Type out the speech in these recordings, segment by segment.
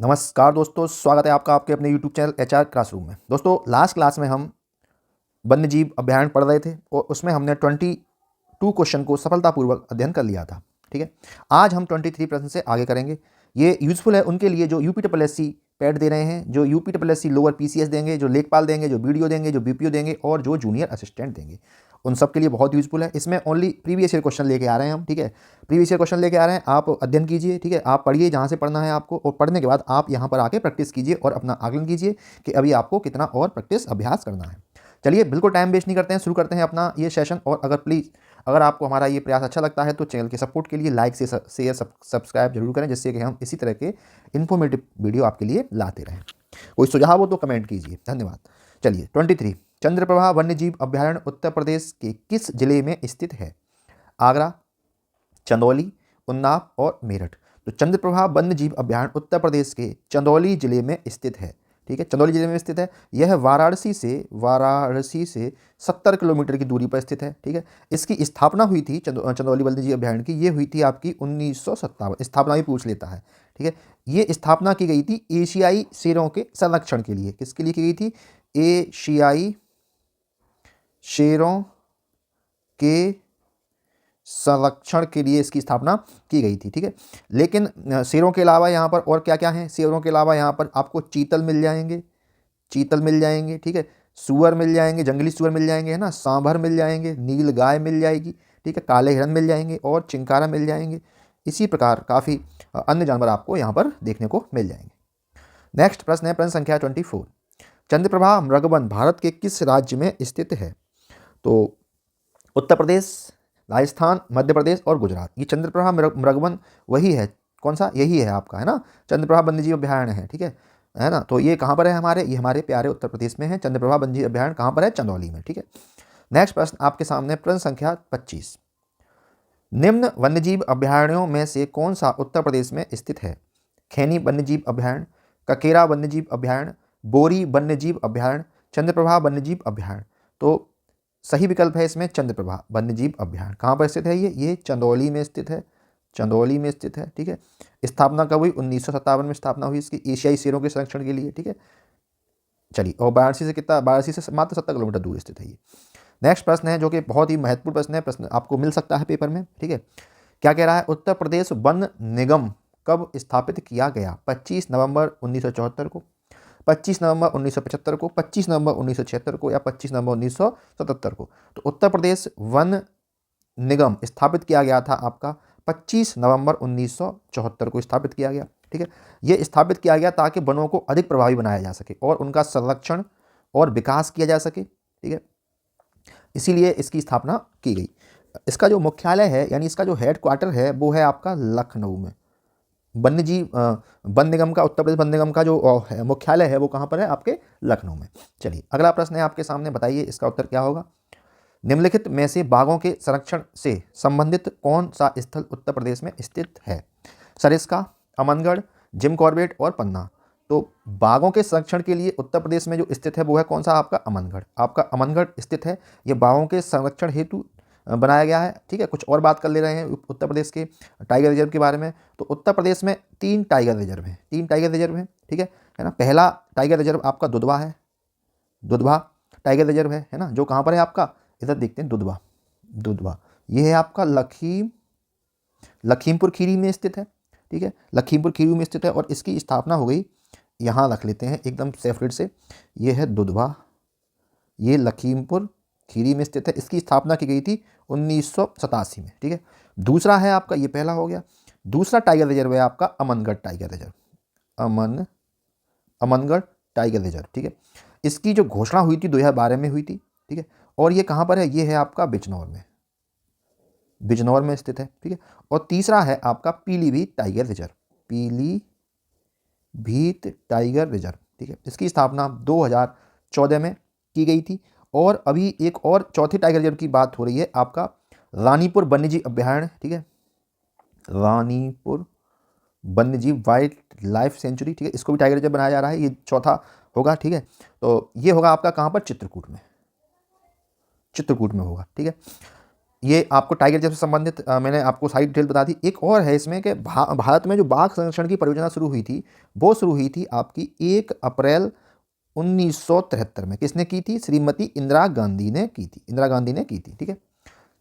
नमस्कार दोस्तों, स्वागत है आपका आपके अपने YouTube चैनल एचआर क्लासरूम में। दोस्तों, लास्ट क्लास में हम वन्यजीव अभयारण्य पढ़ रहे थे और उसमें हमने 22 क्वेश्चन को सफलतापूर्वक अध्ययन कर लिया था। ठीक है, आज हम 23 प्रश्न से आगे करेंगे। ये यूजफुल है उनके लिए जो यूपीएससी पैड दे रहे हैं, जो यूपीएससी लोअर पीसीएस देंगे, जो लेखपाल देंगे, जो बीडीओ देंगे, जो बीपीओ देंगे और जो जूनियर असिस्टेंट देंगे। उन सब के लिए बहुत यूजफुल है। इसमें ओनली प्रीवियस ईयर क्वेश्चन लेके आ रहे हैं हम। ठीक है, प्रीवियस ईयर क्वेश्चन लेके आ रहे हैं, आप अध्ययन कीजिए। ठीक है, आप पढ़िए जहाँ से पढ़ना है आपको, और पढ़ने के बाद आप यहाँ पर आके प्रैक्टिस कीजिए और अपना आकलन कीजिए कि अभी आपको कितना और प्रैक्टिस अभ्यास करना है। चलिए, बिल्कुल टाइम वेस्ट नहीं करते हैं, शुरू करते हैं अपना ये सेशन। और अगर आपको हमारा ये प्रयास अच्छा लगता है तो चैनल के सपोर्ट के लिए लाइक से शेयर सब्सक्राइब जरूर करें, जिससे कि हम इसी तरह के इन्फॉर्मेटिव वीडियो आपके लिए लाते रहें। कोई सुझाव हो तो कमेंट कीजिए। धन्यवाद। चलिए, 23 चंद्रप्रभा वन्यजीव अभयारण्य उत्तर प्रदेश के किस जिले में स्थित है? आगरा, चंदौली, उन्नाव और मेरठ। तो चंद्रप्रभा वन्यजीव अभयारण्य उत्तर प्रदेश के चंदौली जिले में स्थित है। ठीक है, चंदौली जिले में स्थित है। यह वाराणसी से 70 किलोमीटर की दूरी पर स्थित है। ठीक है, इसकी स्थापना हुई थी चंदौली वन्यजीव अभयारण्य की, ये हुई थी आपकी 1957। स्थापना भी पूछ लेता है। ठीक है, ये स्थापना की गई थी एशियाई शेरों के संरक्षण के लिए। किसके लिए की गई थी? एशियाई शेरों के संरक्षण के लिए इसकी स्थापना की गई थी। ठीक है, लेकिन शेरों के अलावा यहाँ पर और क्या क्या है? शेरों के अलावा यहाँ पर आपको चीतल मिल जाएंगे, ठीक है, सुअर मिल जाएंगे, जंगली सुअर मिल जाएंगे, है ना, सांभर मिल जाएंगे, नील गाय मिल जाएगी, ठीक है, काले हिरन मिल जाएंगे और चिंकारा मिल जाएंगे। इसी प्रकार काफ़ी अन्य जानवर आपको यहाँ पर देखने को मिल जाएंगे। नेक्स्ट प्रश्न है, प्रश्न संख्या 24। चंद्रप्रभा मृगवन भारत के किस राज्य में स्थित है? तो उत्तर प्रदेश, राजस्थान, मध्य प्रदेश और गुजरात। ये चंद्रप्रभा मृगवन वही है। कौन सा? यही है आपका, है ना, चंद्रप्रभा वन्यजीव अभयारण्य है। ठीक है ना। तो ये कहाँ पर है हमारे? ये हमारे प्यारे उत्तर प्रदेश में है। चंद्रप्रभा वन्यजीव अभयारण्य कहाँ पर है? चंदौली में। ठीक है, नेक्स्ट प्रश्न आपके सामने, प्रश्न संख्या 25। निम्न वन्यजीव अभयारण्यों में से कौन सा उत्तर प्रदेश में स्थित है? खैनी वन्यजीव अभयारण्य, ककेरा वन्यजीव अभयारण्य, बोरी वन्यजीव अभयारण्य, चंद्रप्रभा वन्यजीव अभयारण्य। तो सही विकल्प है इसमें चंद्रप्रभा वन्यजीव अभयारण्य। कहाँ पर स्थित है? ये चंदौली में स्थित है। चंदौली में स्थित है। ठीक है, स्थापना कब हुई? 1957 में स्थापना हुई इसकी, एशियाई शेरों के संरक्षण के लिए। ठीक है, चलिए, और वाराणसी से मात्र 70 किलोमीटर दूर स्थित है ये। नेक्स्ट प्रश्न है जो कि बहुत ही महत्वपूर्ण प्रश्न है, प्रश्न आपको मिल सकता है पेपर में। ठीक है, क्या कह रहा है? उत्तर प्रदेश वन निगम कब स्थापित किया गया? 25 नवंबर 1974 को, 25 नवंबर 1975 को, 25 नवंबर 1976 को या 25 नवंबर 1977 को। तो उत्तर प्रदेश वन निगम स्थापित किया गया था आपका 25 नवंबर 1974 को स्थापित किया गया। ठीक है, ये स्थापित किया गया ताकि वनों को अधिक प्रभावी बनाया जा सके और उनका संरक्षण और विकास किया जा सके। ठीक है, इसीलिए इसकी स्थापना की गई। इसका जो मुख्यालय है, यानी इसका जो हेड क्वार्टर है, वो है आपका लखनऊ में। वन निगम का, उत्तर प्रदेश वन निगम का जो मुख्यालय है वो कहाँ पर है? आपके लखनऊ में। चलिए, अगला प्रश्न है आपके सामने, बताइए इसका उत्तर क्या होगा। निम्नलिखित में से बाघों के संरक्षण से संबंधित कौन सा स्थल उत्तर प्रदेश में स्थित है? सरिस्का, अमनगढ़, जिम कॉर्बेट और पन्ना। तो बाघों के संरक्षण के लिए उत्तर प्रदेश में जो स्थित है वो है कौन सा? आपका अमनगढ़। आपका अमनगढ़ स्थित है। ये बाघों के संरक्षण हेतु बनाया गया है। ठीक है, कुछ और बात कर ले रहे हैं उत्तर प्रदेश के टाइगर रिजर्व के बारे में। तो उत्तर प्रदेश में 3 टाइगर रिजर्व हैं, 3 टाइगर रिजर्व हैं। ठीक है ना। पहला टाइगर रिजर्व आपका दुधवा है, दुधवा टाइगर रिजर्व है ना, जो कहाँ पर है आपका? इधर देखते हैं, दुधवा ये है आपका लखीमपुर खीरी में स्थित है। ठीक है, लखीमपुर खीरी में स्थित है और इसकी स्थापना हो गई, यहाँ रख लेते हैं एकदम सेपरेट से, ये है दुधवा, ये लखीमपुर खीरी में स्थित है। इसकी स्थापना की गई थी 1987 में। ठीक है, दूसरा है आपका, ये पहला हो गया। दूसरा टाइगर रिजर्व है आपका Amangarh tiger reserve, Amangarh tiger reserve. ठीक है, इसकी जो घोषणा हुई थी 2012 में हुई थी। ठीक है, और ये कहाँ पर है? ये है आपका बिजनौर में स्थित है। ठीक है, और तीसरा है आपका Pilibhit tiger reserve, Pilibhit tiger reserve. ठीक है, इसकी स्थापना 2014 में की गई थी। और अभी एक और चौथे टाइगर रिजर्व की बात हो रही है, आपका रानीपुर वन्यजीव अभयारण्य। ठीक है, रानीपुर वन्यजीव वाइल्ड लाइफ सेंचुरी। ठीक है, इसको भी टाइगर रिजर्व बनाया जा रहा है, ये चौथा होगा। ठीक है, तो ये होगा आपका कहाँ पर? चित्रकूट में होगा। ठीक है, ये आपको टाइगर रिजर्व से संबंधित मैंने आपको सारी डिटेल बता दी। एक और है इसमें कि भारत में जो बाघ संरक्षण की परियोजना शुरू हुई थी, वो शुरू हुई थी आपकी 1 अप्रैल 1973 में। किसने की थी? श्रीमती इंदिरा गांधी ने की थी। इंदिरा गांधी ने की थी। ठीक है,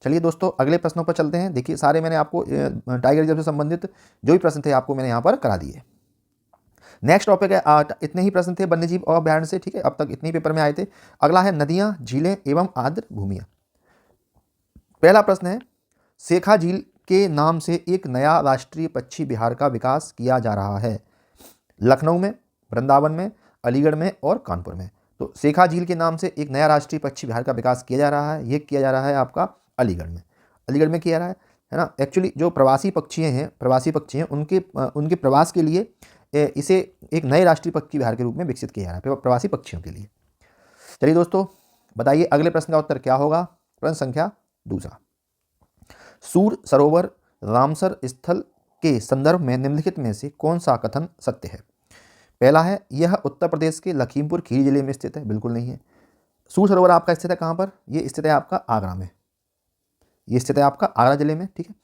चलिए दोस्तों अगले प्रश्नों पर चलते हैं। देखिए सारे मैंने आपको टाइगर रिजर्व से संबंधित जो भी प्रश्न थे आपको मैंने यहाँ पर करा दिए। नेक्स्ट टॉपिक है, इतने ही प्रश्न थे वन्यजीव अभ्यारण्य से। ठीक है, अब तक इतने ही पेपर में आए थे। अगला है नदियाँ, झीलें एवं आर्द्र भूमियाँ। पहला प्रश्न है, शेखा झील के नाम से एक नया राष्ट्रीय पक्षी विहार का विकास किया जा रहा है। लखनऊ में, वृंदावन में, अलीगढ़ में और कानपुर में। तो शेखा झील के नाम से एक नया राष्ट्रीय पक्षी विहार का विकास किया जा रहा है। ये किया जा रहा है आपका अलीगढ़ में। अलीगढ़ में किया रहा है ना। एक्चुअली जो प्रवासी पक्षी हैं उनके प्रवास के लिए इसे एक नए राष्ट्रीय पक्षी विहार के रूप में विकसित किया जा रहा है प्रवासी पक्षियों के लिए। चलिए दोस्तों बताइए अगले प्रश्न का उत्तर क्या होगा। प्रश्न संख्या दूसरा, सूर सरोवर रामसर स्थल के संदर्भ में निम्नलिखित में से कौन सा कथन सत्य है? पहला है, यह उत्तर प्रदेश के लखीमपुर खीरी जिले में स्थित है। बिल्कुल नहीं है। सूर सरोवर आपका स्थित है कहाँ पर? ये स्थित है आपका आगरा में। ये स्थित है आपका आगरा जिले में। ठीक है।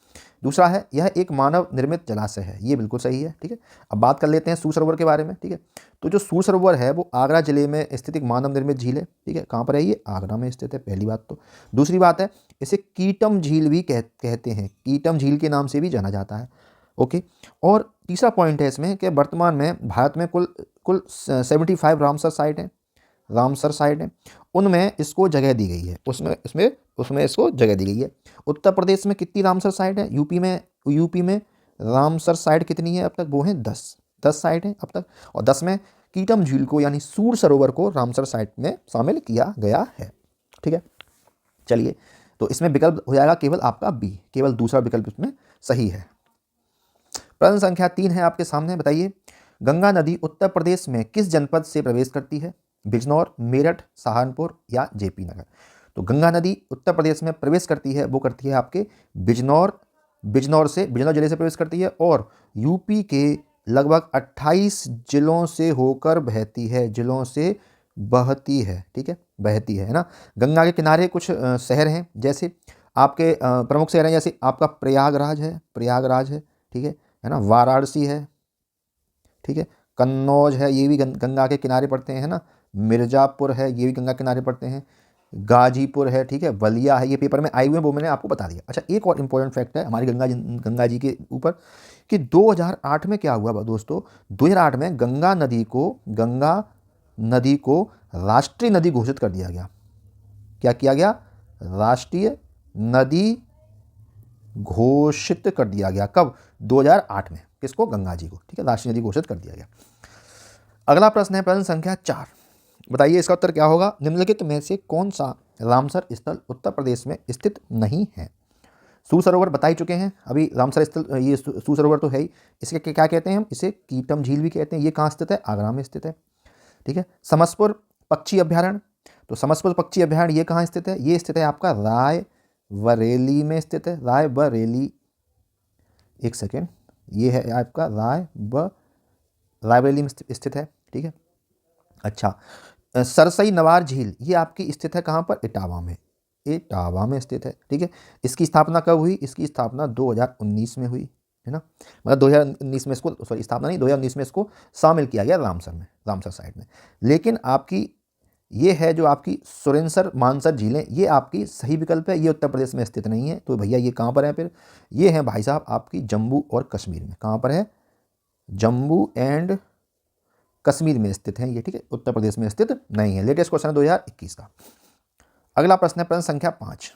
दूसरा है, यह एक मानव निर्मित जलाशय है। ये बिल्कुल सही है। ठीक है। अब बात कर लेते हैं सूर सरोवर के बारे में। ठीक है, तो जो सूर सरोवर है वो आगरा जिले में स्थित एक मानव निर्मित झील है। ठीक है, कहाँ पर है? ये आगरा में स्थित है, पहली बात तो। दूसरी बात है, इसे कीटम झील भी कहते हैं। कीटम झील के नाम से भी जाना जाता है। ओके। और तीसरा पॉइंट है इसमें कि वर्तमान में भारत में कुल 75 रामसर साइट हैं। रामसर साइट हैं, उनमें इसको जगह दी गई है। उसमें इसको जगह दी गई है। उत्तर प्रदेश में कितनी रामसर साइट है? यूपी में रामसर साइट कितनी है अब तक? वो हैं 10 साइट हैं अब तक। और 10 में कीटम झील को यानी सूर सरोवर को रामसर साइट में शामिल किया गया है। ठीक है, चलिए तो इसमें विकल्प हो जाएगा केवल आपका बी, केवल दूसरा विकल्प इसमें सही है। प्रश्न संख्या 3 है आपके सामने। बताइए, गंगा नदी उत्तर प्रदेश में किस जनपद से प्रवेश करती है? बिजनौर, मेरठ, सहारनपुर या जेपी नगर। तो गंगा नदी उत्तर प्रदेश में प्रवेश करती है, वो करती है आपके बिजनौर जिले से प्रवेश करती है और यूपी के लगभग 28 जिलों से होकर बहती है। ठीक है, बहती है ना। गंगा के किनारे कुछ शहर हैं, जैसे आपके प्रमुख शहर हैं, जैसे आपका प्रयागराज है। ठीक है ना। वाराणसी है। ठीक है, कन्नौज है, ये भी गंगा के किनारे पड़ते हैं ना। मिर्ज़ापुर है, ये भी गंगा किनारे पड़ते हैं। गाजीपुर है। ठीक है, बलिया है, ये पेपर में आए हुए हैं, वो मैंने आपको बता दिया। अच्छा, एक और इम्पोर्टेंट फैक्ट है हमारी गंगा जी के ऊपर कि 2008 में क्या हुआ दोस्तों? 2008 में गंगा नदी को राष्ट्रीय नदी घोषित कर दिया गया। क्या किया गया? राष्ट्रीय नदी घोषित कर दिया गया। कब? 2008 में। किसको? गंगा जी को। ठीक है, राष्ट्रीय नदी घोषित कर दिया गया। अगला प्रश्न है प्रश्न संख्या 4। बताइए इसका उत्तर क्या होगा। निम्नलिखित में से कौन सा रामसर स्थल उत्तर प्रदेश में स्थित नहीं है? सूर सरोवर बता ही चुके हैं अभी। रामसर स्थल, ये सूर सरोवर तो है ही। इसके क्या कहते हैं हम? इसे कीटम झील भी कहते हैं। ये कहाँ स्थित है? आगरा में स्थित है। ठीक है। समसपुर पक्षी अभ्यारण्य, तो समसपुर पक्षी अभ्यारण्य ये कहाँ स्थित है? ये स्थित है आपका रायबरेली में स्थित है। रायबरेली, एक सेकेंड, ये है आपका रायबरेली में स्थित है। ठीक है। अच्छा, सरसई नवार झील ये आपकी स्थित है कहाँ पर? इटावा में स्थित है। ठीक है। इसकी स्थापना कब हुई? इसकी स्थापना 2019 में हुई है ना। मतलब 2019 में इसको, सॉरी स्थापना नहीं, 2019 में इसको शामिल किया गया रामसर साइट में। लेकिन आपकी ये है जो आपकी सुरेंसर मानसर झीलें, ये आपकी सही विकल्प है। ये उत्तर प्रदेश में स्थित नहीं है। तो भैया ये कहाँ पर है फिर? ये है भाई साहब आपकी जम्मू और कश्मीर में। कहाँ पर है? जम्मू एंड कश्मीर में स्थित है ये। ठीक है, उत्तर प्रदेश में स्थित नहीं है। लेटेस्ट क्वेश्चन है 2021 का। अगला प्रश्न है प्रश्न संख्या 5।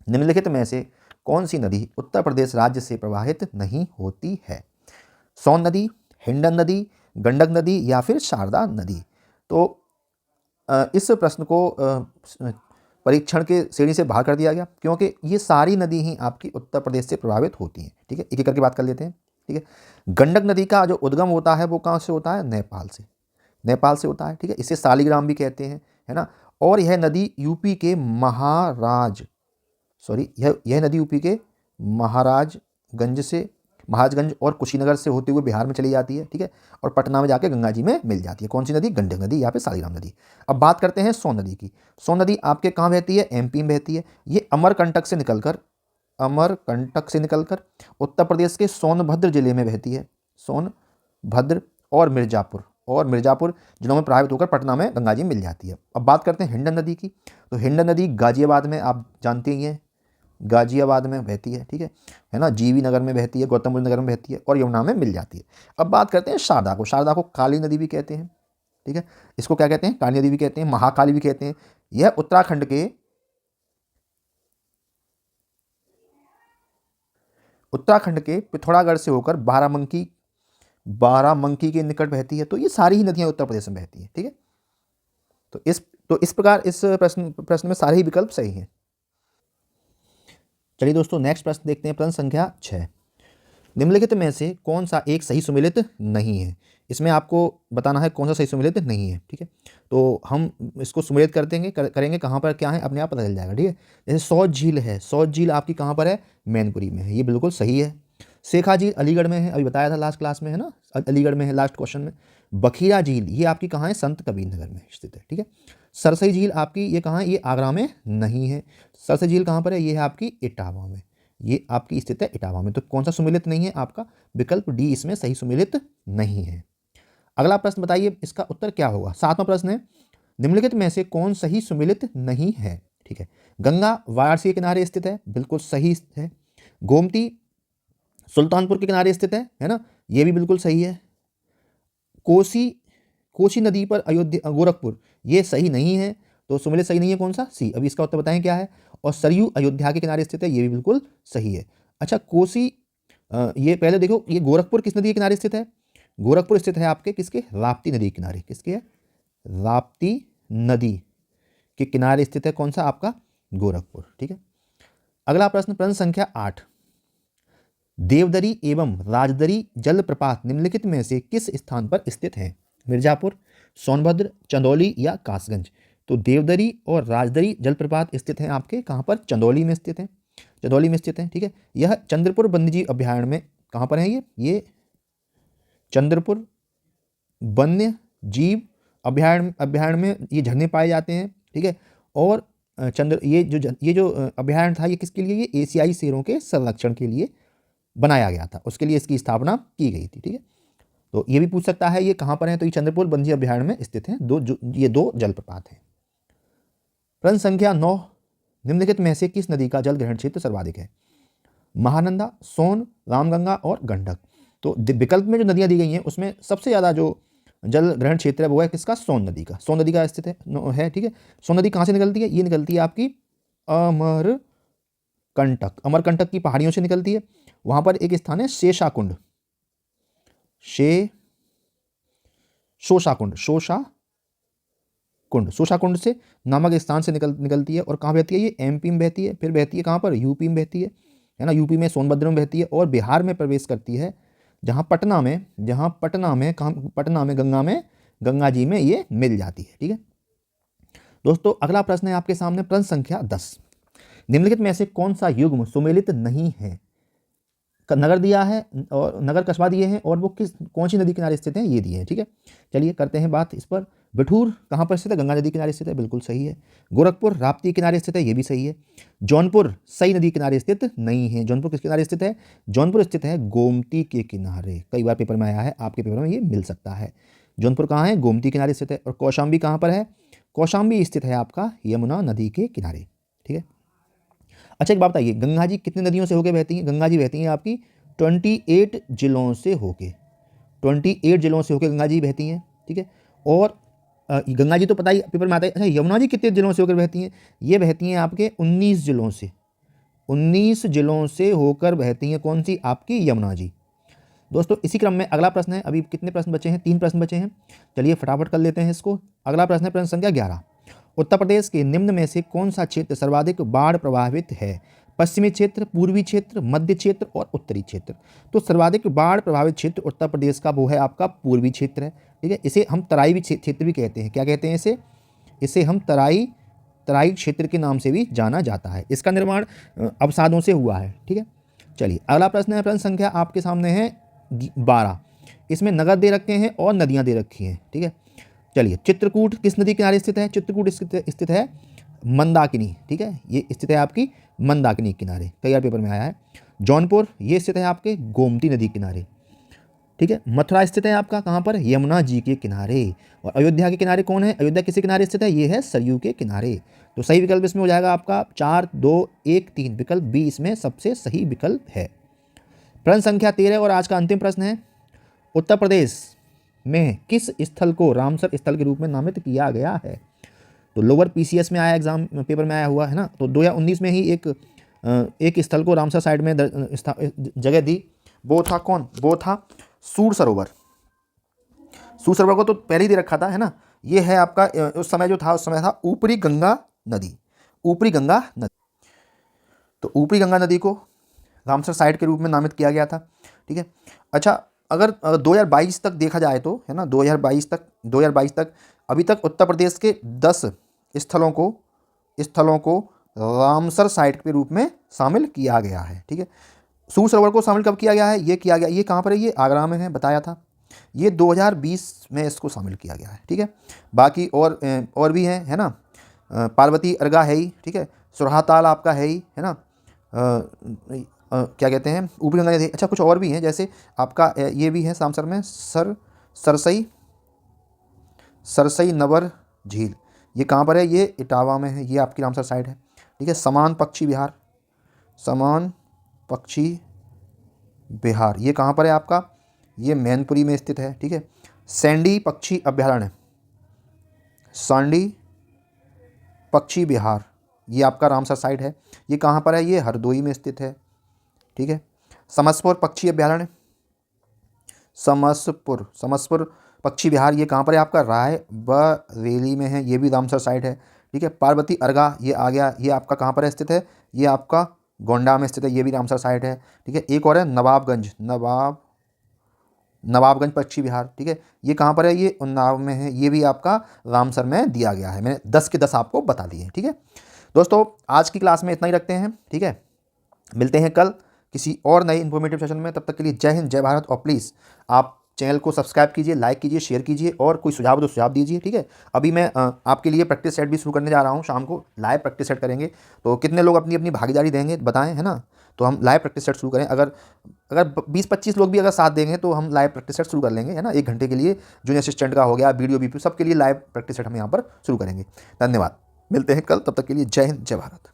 निम्नलिखित में से कौन सी नदी उत्तर प्रदेश राज्य से प्रवाहित नहीं होती है? सोन नदी, हिंडन नदी, गंडक नदी या फिर शारदा नदी। तो इस प्रश्न को परीक्षण के श्रेणी से बाहर कर दिया गया, क्योंकि ये सारी नदी ही आपकी उत्तर प्रदेश से प्रभावित होती हैं। ठीक है, एक एक करके बात कर लेते हैं। ठीक है, गंडक नदी का जो उद्गम होता है वो कहाँ से होता है? नेपाल से होता है। ठीक है, इसे शालिग्राम भी कहते हैं, है ना। और यह नदी यूपी के यह नदी यूपी के महाराजगंज से महाराजगंज और कुशीनगर से होते हुए बिहार में चली जाती है, ठीक है, और पटना में जाके गंगा जी में मिल जाती है। कौन सी नदी? गंडक नदी, यहाँ पे शालिग्राम नदी। अब बात करते हैं सोन नदी की। सोन नदी आपके कहाँ बहती है? एमपी में बहती है। ये अमरकंटक से निकलकर उत्तर प्रदेश के सोनभद्र जिले में बहती है। सोनभद्र और मिर्जापुर जिलों में प्रभावित होकर पटना में गंगा जी मिल जाती है। अब बात करते हैं हिंडन नदी की। तो हिंडन नदी गाजियाबाद में, आप जानते ही हैं, गाजियाबाद में बहती है, ठीक है ना, जीवी नगर में बहती है, गौतम बुद्ध नगर में बहती है और यमुना में मिल जाती है। अब बात करते हैं शारदा को। शारदा को काली नदी भी कहते हैं, ठीक है, इसको क्या कहते हैं? काली नदी भी कहते हैं, महाकाली भी कहते हैं। यह उत्तराखंड के पिथौरागढ़ से होकर बाराबंकी के निकट बहती है। तो ये सारी ही नदियां उत्तर प्रदेश में बहती हैं, ठीक है। तो इस प्रकार इस प्रश्न में सारे ही विकल्प सही हैं। चलिए दोस्तों, नेक्स्ट प्रश्न देखते हैं। प्रश्न संख्या 6। निम्नलिखित में से कौन सा एक सही सुमेलित नहीं है? इसमें आपको बताना है कौन सा सही सुमेलित नहीं है, ठीक है। तो हम इसको सुमेलित करेंगे कहाँ पर क्या है, अपने आप पता चल जाएगा, ठीक है। जैसे सौज झील है, सौज झील आपकी कहाँ पर है? मैनपुरी में है, ये बिल्कुल सही है। शेखा झील अलीगढ़ में है, अभी बताया था लास्ट क्लास में, है ना, अलीगढ़ में है लास्ट क्वेश्चन में। बखीरा झील ये आपकी कहाँ है? संत कबीर नगर में स्थित है, ठीक है। सरसई झील आपकी ये कहाँ है? ये आगरा में नहीं है। सरसई झील कहाँ पर है? ये है आपकी इटावा में, ये आपकी स्थित है इटावा में। तो कौन सा सुमेलित नहीं है? आपका विकल्प डी इसमें सही सुमेलित नहीं है। अगला प्रश्न बताइए, इसका उत्तर क्या होगा? 7वां प्रश्न है, निम्नलिखित में से कौन सही सुमेलित नहीं है? ठीक है, गंगा वाराणसी के किनारे स्थित है, बिल्कुल सही है। गोमती सुल्तानपुर के किनारे स्थित है ना, ये भी बिल्कुल सही है। कोसी नदी पर अयोध्या गोरखपुर, ये सही नहीं है। तो सुमेलित सही नहीं है कौन सा? सी। अभी इसका उत्तर बताएं क्या है। और सरयू अयोध्या के किनारे स्थित है, ये भी बिल्कुल सही है। अच्छा, कोसी ये पहले देखो, ये गोरखपुर किस नदी के किनारे स्थित है? गोरखपुर स्थित है आपके किसके? राप्ती नदी के किनारे। किसके है? राप्ती नदी के किनारे स्थित है कौन सा? आपका गोरखपुर, ठीक है। अगला प्रश्न संख्या 8। देवदरी एवं राजदरी जलप्रपात निम्नलिखित में से किस स्थान पर स्थित है? मिर्जापुर, सोनभद्र, चंदौली या कासगंज? तो देवदरी और राजदरी जलप्रपात स्थित हैं आपके कहाँ पर? चंदौली में स्थित हैं, चंदौली में स्थित हैं, ठीक है। यह चंद्रपुर वन्यजीव अभ्यारण्य में कहाँ पर है? ये चंद्रपुर वन्य जीव अभ्यारण्य में ये झरने पाए जाते हैं, ठीक है। और ये जो अभ्यारण्य था, ये किसके लिए? ये एशियाई शेरों के संरक्षण के लिए बनाया गया था, उसके लिए इसकी स्थापना की गई थी, ठीक है। तो ये भी पूछ सकता है ये कहाँ पर है, तो ये चंद्रपुर वन्यजीव अभ्यारण्य में स्थित हैं। ये दो जलप्रपात हैं। प्रश्न संख्या 9। निम्नलिखित में से किस नदी का जल ग्रहण क्षेत्र सर्वाधिक है? महानंदा, सोन, रामगंगा और गंडक। तो विकल्प में जो नदियां दी गई हैं उसमें सबसे ज़्यादा जो जल ग्रहण क्षेत्र है वो है किसका? सोन नदी का। सोन नदी का स्थित है, ठीक है। सोन नदी कहाँ से निकलती है? ये निकलती है आपकी अमरकंटक की पहाड़ियों से निकलती है। वहाँ पर एक स्थान है शोषाकुंड से नामक स्थान से निकलती है। और कहाँ बहती है? ये एमपी में बहती है, फिर बहती है कहाँ पर? यूपी में बहती है ना, यूपी में सोनभद्र में बहती है और बिहार में प्रवेश करती है, जहाँ पटना में गंगा जी में ये मिल जाती है, ठीक है दोस्तों। अगला प्रश्न है आपके सामने, प्रश्न संख्या 10। निम्नलिखित में से कौन सा युग्म सुमेलित नहीं है? नगर दिया है और नगर कस्बा दिए हैं और वो कौन सी नदी किनारे स्थित हैं ये दिए हैं, ठीक है। चलिए करते हैं बात इस पर। बिठूर कहाँ पर स्थित है? गंगा नदी किनारे स्थित है, बिल्कुल सही है। गोरखपुर राप्ती किनारे स्थित है, ये भी सही है। जौनपुर सई नदी किनारे स्थित नहीं है। जौनपुर किस किनारे स्थित है? जौनपुर स्थित है गोमती के किनारे। कई बार पेपर में आया है, आपके पेपर में ये मिल सकता है। जौनपुर कहाँ है? गोमती किनारे स्थित है। और कौशाम्बी कहाँ पर है? कौशाम्बी स्थित है आपका यमुना नदी के किनारे, ठीक है। अच्छा, एक बात बताइए, गंगा जी कितनी नदियों से होकर बहती हैं? गंगा जी बहती हैं आपकी 28 जिलों से होके, 28 जिलों से होकर गंगा जी बहती हैं, ठीक है। और गंगा जी तो पता ही पेपर में आता है। अच्छा, यमुना जी कितने जिलों से होकर बहती हैं? ये बहती हैं आपके 19 जिलों से, 19 जिलों से होकर बहती हैं। कौन सी? आपकी यमुना जी। दोस्तों इसी क्रम में अगला प्रश्न है। अभी कितने प्रश्न बचे हैं? 3 प्रश्न बचे हैं। चलिए फटाफट कर लेते हैं इसको। अगला प्रश्न है प्रश्न संख्या 11। उत्तर प्रदेश के निम्न में से कौन सा क्षेत्र सर्वाधिक बाढ़ प्रभावित है? पश्चिमी क्षेत्र, पूर्वी क्षेत्र, मध्य क्षेत्र और उत्तरी क्षेत्र। तो सर्वाधिक बाढ़ प्रभावित क्षेत्र उत्तर प्रदेश का वो है आपका पूर्वी क्षेत्र है, ठीक है। इसे हम तराई भी क्षेत्र भी कहते हैं। क्या कहते हैं इसे हम तराई क्षेत्र के नाम से भी जाना जाता है। इसका निर्माण अवसादों से हुआ है, ठीक है। चलिए अगला प्रश्न है, प्रश्न संख्या आपके सामने है 12। इसमें नगर दे रखे हैं और नदियाँ दे रखी हैं, ठीक है। चलिए चित्रकूट किस नदी किनारे स्थित है? चित्रकूट स्थित है मंदाकिनी, ठीक है, ये स्थित है आपकी मंदाकिनी किनारे, कई बार पेपर में आया है। जौनपुर ये स्थित है आपके गोमती नदी किनारे, ठीक है। मथुरा स्थित है आपका कहाँ पर? यमुना जी के किनारे। और अयोध्या के किनारे कौन है? अयोध्या किसी किनारे स्थित है? ये है सरयू के किनारे। तो सही विकल्प इसमें हो जाएगा आपका 4, 2, 1, 3 विकल्प बी इसमें सबसे सही विकल्प है। प्रश्न संख्या 13 और आज का अंतिम प्रश्न है, उत्तर प्रदेश में किस स्थल को रामसर स्थल के रूप में नामित किया गया है? तो लोअर पीसीएस में आया, एग्जाम पेपर में आया हुआ है ना। तो 2019 में ही एक स्थल को रामसर साइड में जगह दी, वो था कौन? वो था सूर सरोवर। सूर सरोवर को तो पहले ही दे रखा था, है ना। ये है आपका उस समय जो था, उस समय था ऊपरी गंगा नदी, ऊपरी गंगा नदी। तो ऊपरी गंगा नदी को रामसर साइट के रूप में नामित किया गया था, ठीक है। अच्छा, अगर 2022 तक देखा जाए तो, है ना, 2022 तक अभी तक उत्तर प्रदेश के 10 स्थलों को रामसर साइट के रूप में शामिल किया गया है, ठीक है। सूर सरोवर को शामिल कब किया गया है? ये किया गया, ये कहाँ पर है? ये आगरा में है, बताया था। ये 2020 में इसको शामिल किया गया है, ठीक है। बाकी और भी हैं, है ना। पार्वती अर्गा है ही, ठीक है। सुरहाताल आपका है ही, है ना। क्या कहते हैं, ऊपरी गंगा नदी। अच्छा, कुछ और भी हैं, जैसे आपका ये भी है रामसर में सरसई नवर झील, ये कहाँ पर है? ये इटावा में है, ये आपकी रामसर साइड है, ठीक है। समान पक्षी विहार ये कहाँ पर है आपका? ये मैनपुरी में स्थित है, ठीक है। सैंडी पक्षी अभ्यारण्य, सांडी पक्षी विहार, ये आपका रामसर साइड है, ये कहाँ पर है? ये हरदोई में स्थित है, ठीक है। समसपुर पक्षी अभ्यारण्य, समसपुर पक्षी विहार, ये कहाँ पर है आपका? रायबरेली में है, ये भी रामसर साइड है, ठीक है। पार्वती अर्गा ये आ गया, ये आपका कहाँ पर स्थित है? ये आपका गोंडा में स्थित है, ये भी रामसर साइड है, ठीक है। एक और है नवाबगंज पक्षी विहार, ठीक है, ये कहाँ पर है? ये उन्नाव में है, ये भी आपका रामसर में दिया गया है। मैंने 10 के 10 आपको बता दिए, ठीक है। दोस्तों आज की क्लास में इतना ही रखते हैं, ठीक है। मिलते हैं कल किसी और नए इन्फॉर्मेटिव सेशन में। तब तक के लिए जय हिंद, जय भारत। और प्लीज़ आप चैनल को सब्सक्राइब कीजिए, लाइक कीजिए, शेयर कीजिए, और कोई सुझाव हो तो सुझाव दीजिए, ठीक है। अभी मैं आपके लिए प्रैक्टिस सेट भी शुरू करने जा रहा हूँ, शाम को लाइव प्रैक्टिस सेट करेंगे। तो कितने लोग अपनी अपनी भागीदारी देंगे बताएं, है ना। तो हम लाइव प्रैक्टिस सेट शुरू करें, अगर 20-25 लोग भी अगर साथ देंगे तो हम लाइव प्रैक्टिस सेट शुरू कर लेंगे, है ना। 1 घंटे के लिए जूनियर असिस्टेंट का हो गया, वीडियो बीपी, सबके लिए लाइव प्रैक्टिस सेट हम यहाँ पर शुरू करेंगे। धन्यवाद, मिलते हैं कल, तब तक के लिए जय हिंद, जय भारत।